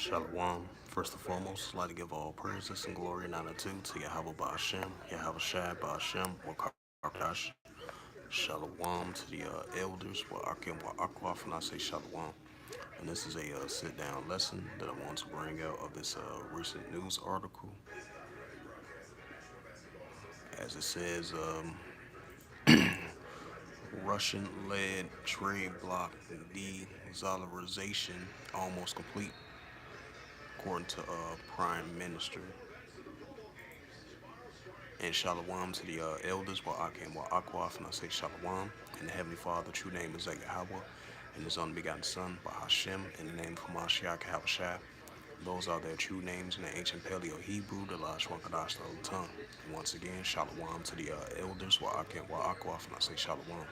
Shalom. First and foremost, I'd like to give all praises and glory and honor to Yahweh Ba'ashem, Yahweh Shai Ba'ashem, Wakadash. Shalom to the elders, Wa'akim Wa'akwaf, and I say Shalom. And this is a sit-down lesson that I want to bring out of this recent news article. As it says, Russian-led trade bloc de-dollarization almost complete, according to Prime Minister. And shalom to the elders, Wa'akim Wa'akwaf, and I say shalom. And the Heavenly Father, true name is Yahweh, and His unbegotten Son, Bahashem, in the name of Hamashiach Yahushua. Those are their true names in the ancient Paleo Hebrew, the Lashon Kadash, the Old Tongue. And once again, shalom to the elders, Wa'akim Wa'akwaf, and I say shalom.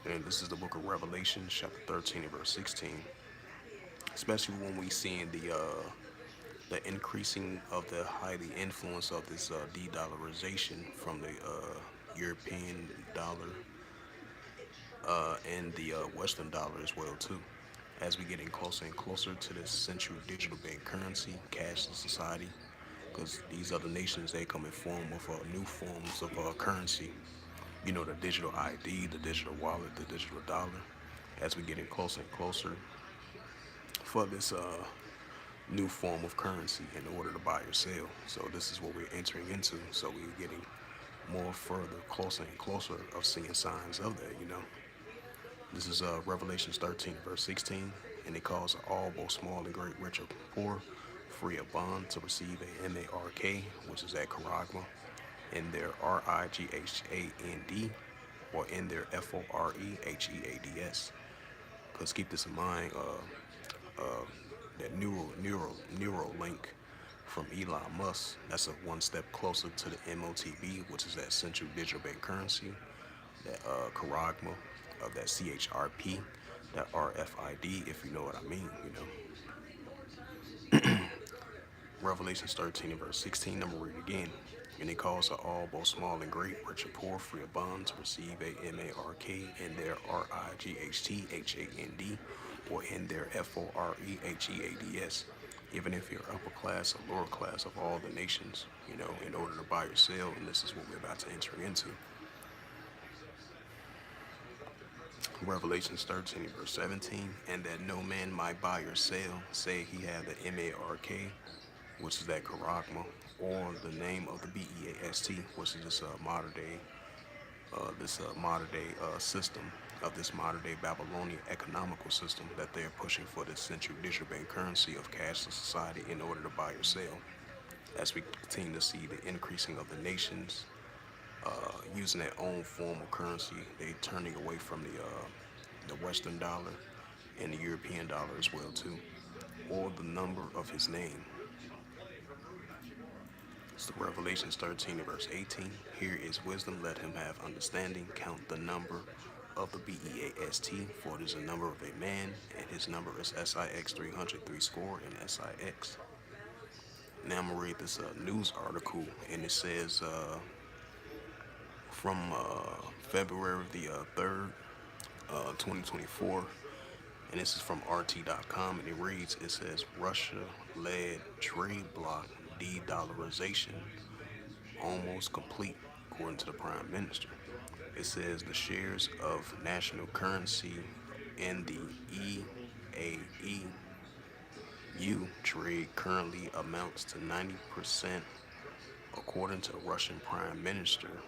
And this is the book of Revelation, chapter 13 and verse 16. Especially when we seeing the increasing of the highly influence of this de-dollarization from the European dollar and the Western dollar as well too. As we getting closer and closer to this central digital bank currency, cashless society, because these other nations they come in form of new forms of currency. You know, the digital ID, the digital wallet, the digital dollar. As we getting closer and closer for this new form of currency in order to buy or sell. So this is what we're entering into. So we're getting more further, closer and closer of seeing signs of that, you know. This is Revelations 13, verse 16, and it calls all, both small and great, rich or poor, free of bond, to receive a MARK, which is at Charagma, in their RIGHAND, or in their FOREHEADS. Because keep this in mind, that neural link from Elon Musk, that's a one step closer to the MOTB, which is that central digital bank currency, that Charagma of that CHRP, that RFID, if you know what I mean, you know. Revelations 13 and verse 16, I'm gonna read it again. And it calls to all, both small and great, rich or poor, free or bond, to receive a MARK in their RIGHTHAND, or in their FOREHEADS, even if you're upper class or lower class of all the nations, you know, in order to buy or sell. And this is what we're about to enter into. Revelations 13, verse 17, and that no man might buy or sell, say he have the MARK, which is that Charagma, or the name of the BEAST, which is this modern day system of this modern day Babylonian economical system that they're pushing for this central digital bank currency of cashless society in order to buy or sell. As we continue to see the increasing of the nations using their own form of currency, they turning away from the Western dollar and the European dollar as well too, or the number of his name. So Revelations 13 and verse 18. Here is wisdom, let him have understanding. Count the number of the BEAST, for it is the number of a man, and his number is SIX 300, 3 score, and SIX. Now I'm gonna read this news article, and it says from February the 3rd, 2024, and this is from RT.com, and it reads, it says, Russia-led trade bloc de-dollarization almost complete, according to the Prime Minister. It says the shares of national currency in the EAEU trade currently amounts to 90%, according to Russian Prime Minister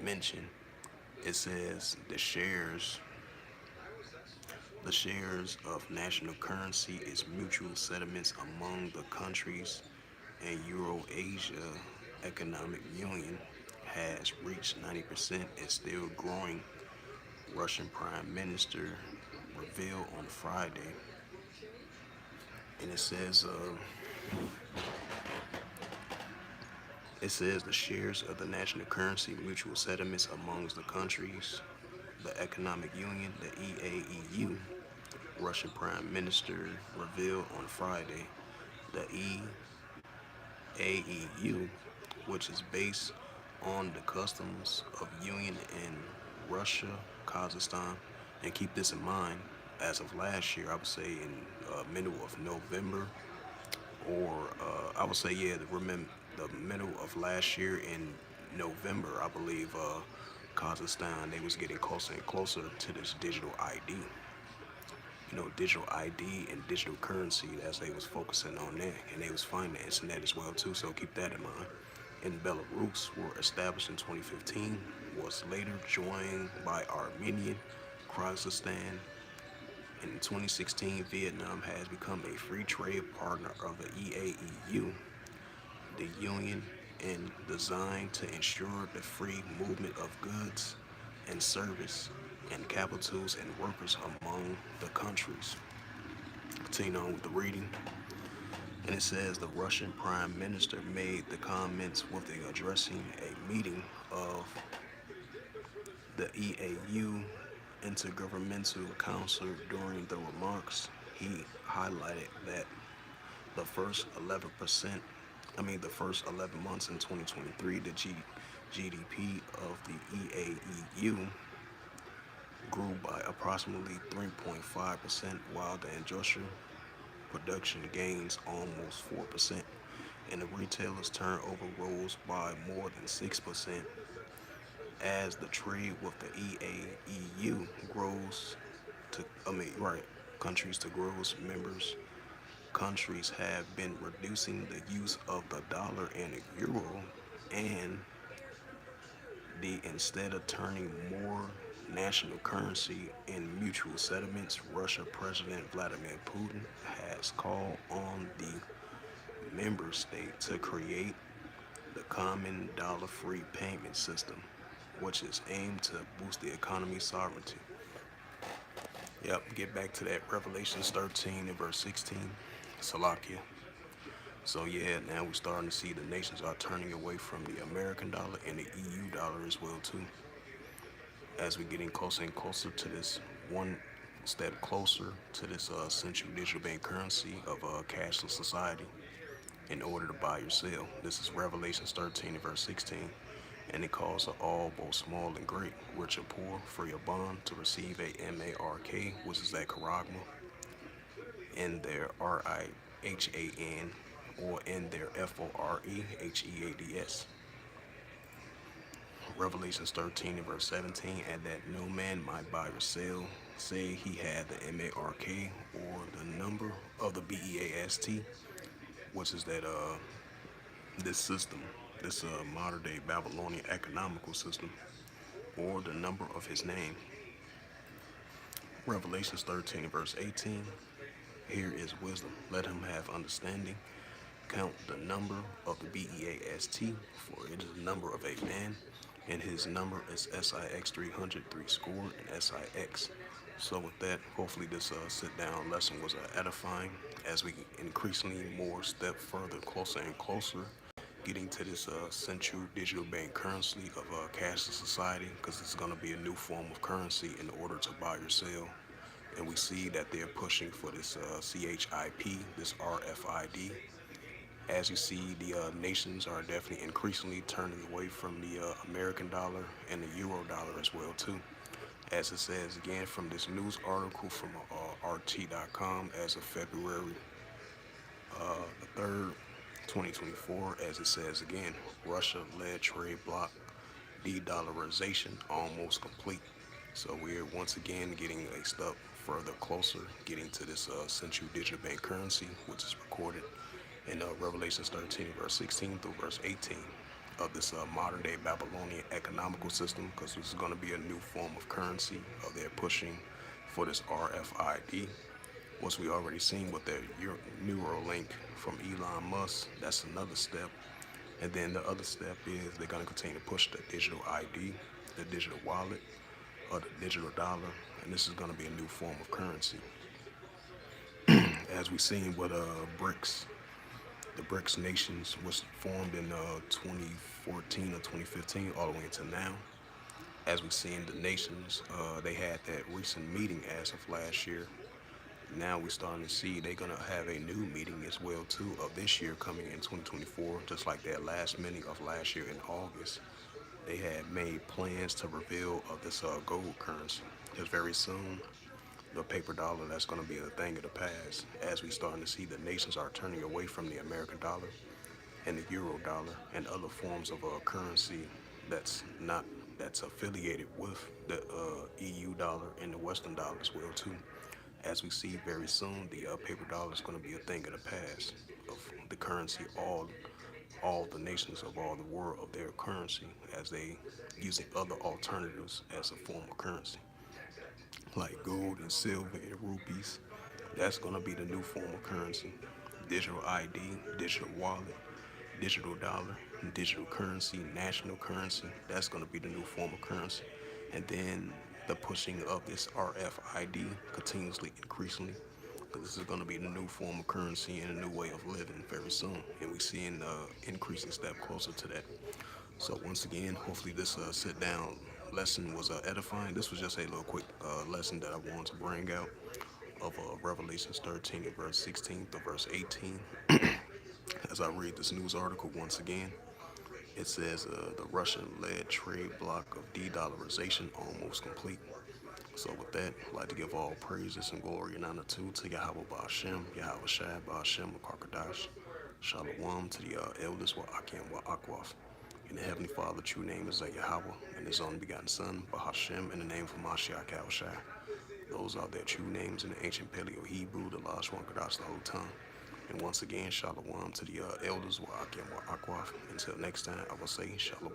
mentioned. It says the shares of national currency is mutual settlements among the countries, and Eurasia Economic Union has reached 90% and still growing, Russian Prime Minister revealed on Friday. And it says the shares of the national currency mutual settlements amongst the countries, the Economic Union, the EAEU, Russian Prime Minister revealed on Friday. The EAEU, which is based on the customs of union in Russia, Kazakhstan, and keep this in mind, as of last year, I would say in middle of November, or I would say yeah, remember the middle of last year in November, I believe Kazakhstan they was getting closer and closer to this digital ID. Digital ID and digital currency as they was focusing on that, and they was financing that as well too. So keep that in mind. And Belarus were established in 2015, was later joined by Armenia, Kazakhstan. In 2016, Vietnam has become a free trade partner of the EAEU, the union, and designed to ensure the free movement of goods and service and capitals and workers among the countries. Continue on with the reading. And it says the Russian Prime Minister made the comments with the addressing a meeting of the EAU Intergovernmental Council. During the remarks, he highlighted that the first 11%, the first 11 months in 2023, the GDP of the EAEU grew by approximately 3.5%, while the industrial production gains almost 4%, and the retailers' turnover rose by more than 6%. As the trade with the EAEU grows to, right, countries to gross members, countries have been reducing the use of the dollar and the euro, and instead of turning more national currency in mutual settlements, Russia President Vladimir Putin has called on the member state to create the common dollar-free payment system, which is aimed to boost the economy's sovereignty. Yep, get back to that Revelations 13 and verse 16, Salakia. So yeah, now we're starting to see the nations are turning away from the American dollar and the EU dollar as well too. As we're getting closer and closer to this one step closer to this central digital bank currency of cashless society in order to buy or sell. This is Revelations 13 and verse 16. And it calls to all, both small and great, rich or poor, free or bond, to receive a MARK, which is that charagma, in their RIHAN, or in their FOREHEADS. Revelations 13 and verse 17, and that no man might buy or sell, say he had the MARK, or the number of the BEAST, which is that this system, this modern day Babylonian economical system, or the number of his name. Revelations 13 and verse 18. Here is wisdom. Let him have understanding. Count the number of the BEAST, for it is the number of a man, and his number is SIX 300, 3 score, and SIX. So with that, hopefully this sit-down lesson was edifying as we increasingly more step further, closer and closer, getting to this central digital bank currency of cashless society, because it's going to be a new form of currency in order to buy or sell. And we see that they're pushing for this CHIP, this RFID. As you see, the nations are definitely increasingly turning away from the American dollar and the euro dollar as well too. As it says again from this news article from RT.com as of February the 3rd, 2024, as it says again, Russia-led trade bloc de-dollarization almost complete. So we're once again getting a step further closer, getting to this central digital bank currency, which is recorded in Revelations 13, verse 16 through verse 18 of this modern day Babylonian economical system, because this is going to be a new form of currency. They're pushing for this RFID, which we already seen with the Neuralink from Elon Musk. That's another step. And then the other step is they're going to continue to push the digital ID, the digital wallet, or the digital dollar, and this is going to be a new form of currency. As we've seen with BRICS, the BRICS nations was formed in 2014 or 2015, all the way into now. As we've seen the nations, they had that recent meeting as of last year. Now we're starting to see they're going to have a new meeting as well too of this year coming in 2024, just like that last meeting of last year in August. They had made plans to reveal of this gold currency, because very soon the paper dollar that's going to be a thing of the past, as we starting to see the nations are turning away from the American dollar and the euro dollar and other forms of currency that's not that's affiliated with the EU dollar and the Western dollar as well too. As we see very soon, the paper dollar is going to be a thing of the past of the currency. All the nations of all the world of their currency as they using other alternatives as a form of currency, like gold and silver and rupees. That's going to be the new form of currency. Digital ID, digital wallet, digital dollar, digital currency, national currency. That's going to be the new form of currency. And then the pushing of this RFID continuously increasingly, because this is going to be the new form of currency and a new way of living very soon. And we're seeing increasing step closer to that. So once again, hopefully this sit down lesson was edifying. This was just a little quick lesson that I wanted to bring out of Revelations 13 and verse 16 to verse 18. As I read this news article once again, it says the Russian-led trade bloc of de-dollarization almost complete. So with that, I'd like to give all praises and glory and honor to Yahweh Ba'ashem, Yahweh Shai Ba'ashem Karkadash. Shalom to the elders wa Akim wa Akwaf. In the Heavenly Father, true name is Yahweh, and His only begotten Son, Bahashem, in the name of Mashiach Shai. Those are their true names in the ancient Paleo Hebrew, the last one Kadash, the whole tongue. And once again, Shalom to the elders wa Akim wa Akwaf. Until next time, I will say Shalom.